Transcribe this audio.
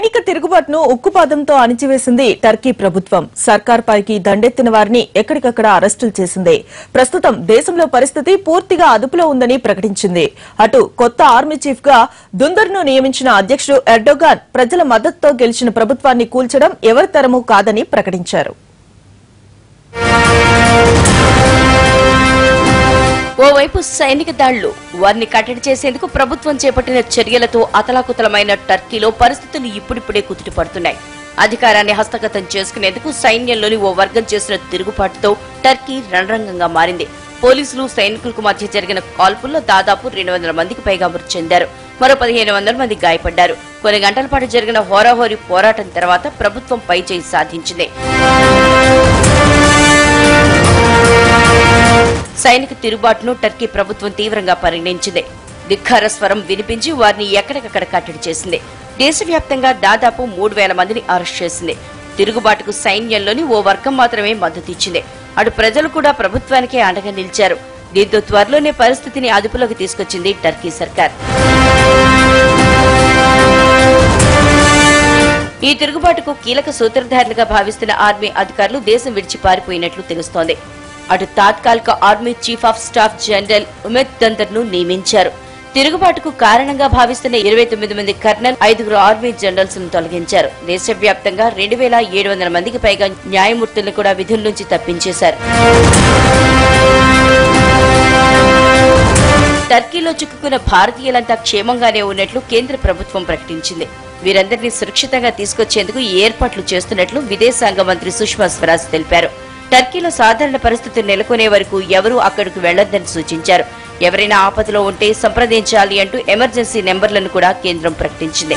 సైనిక తిరుగుబాటును ఉక్కుపాదంతో అణిచివేసింది టర్కీ ప్రభుత్వం. సర్కార్పైకి దండెత్తిన వారిని ఎక్కడికక్కడ అరెస్టులు చేసింది. ప్రస్తుతం దేశంలో పరిస్థితి పూర్తిగా అదుపులో ఉందని ప్రకటించింది. అటు కొత్త ఆర్మీ చీఫ్ గా దుందర్ను నియమించిన అధ్యక్షుడు ఎర్డోగాన్ ప్రజల మద్దతుతో గెలిచిన ప్రభుత్వాన్ని కూల్చడం ఎవరి తరమూ కాదని ప్రకటించారు. ఓవైపు సైనిక దాడులు, వారిని కట్టడి చేసేందుకు ప్రభుత్వం చేపట్టిన చర్యలతో అతలాకుతలమైన టర్కీలో పరిస్థితులు ఇప్పుడిప్పుడే కుదుటపడుతున్నాయి. అధికారాన్ని హస్తగతం చేసుకునేందుకు సైన్యంలోని ఓ వర్గం చేసిన తిరుగుబాటుతో టర్కీ రణరంగంగా మారింది. పోలీసులు సైనికులకు మధ్య జరిగిన కాల్పుల్లో దాదాపు 200 మందికి పైగా మృతి చెందారు. మరో 1500 మంది గాయపడ్డారు. కొన్ని గంటల పాటు జరిగిన హోరాహోరీ పోరాటం తర్వాత ప్రభుత్వం పైచేయి సాధించింది. సైనిక తిరుగుబాటును టర్కీ ప్రభుత్వం తీవ్రంగా పరిగణించింది. ధిక్కార స్వరం వినిపించి వారిని ఎక్కడికక్కడ కట్టడి చేసింది. దేశవ్యాప్తంగా దాదాపు 3000 మందిని అరెస్ట్ చేసింది. తిరుగుబాటుకు సైన్యంలోని ఓ వర్గం మాత్రమే మద్దతిచ్చింది. అటు ప్రజలు కూడా ప్రభుత్వానికే అండగా నిలిచారు. దీంతో త్వరలోనే పరిస్థితిని అదుపులోకి తీసుకొచ్చింది టర్కీ సర్కార్. ఈ తిరుగుబాటుకు కీలక సూత్రధారులుగా భావిస్తున్న ఆర్మీ అధికారులు దేశం విడిచి పారిపోయినట్లు తెలుస్తోంది. అటు తాత్కాలిక army chief of staff general ఉమెద్ దందర్ను నియమించారు. తిరుగుబాటుకు కారణంగా భావిస్తున్న 29 మంది కర్నల్, 5 ఆర్మీ జనరల్స్ ను తొలగించారు. దేశవ్యాప్తంగా 2700 మందికి పైగా న్యాయమూర్తులను కూడా విధుల నుంచి తప్పించేశారు. టర్కీలో చిక్కుకున్న భారతీయులంతా క్షేమంగానే ఉన్నట్లు కేంద్ర ప్రభుత్వం ప్రకటించింది. వీరందరినీ సురక్షితంగా తీసుకొచ్చేందుకు ఏర్పాట్లు చేస్తున్నట్లు విదేశాంగ మంత్రి సుష్మా స్వరాజ్ తెలిపారు. టర్కీలో సాధారణ పరిస్థితులు నెలకొనే వరకు ఎవరూ అక్కడికి వెళ్లొద్దని సూచించారు. ఎవరైనా ఆపదలో ఉంటే సంప్రదించాలి అంటూ ఎమర్జెన్సీ నెంబర్లను కూడా కేంద్రం ప్రకటించింది.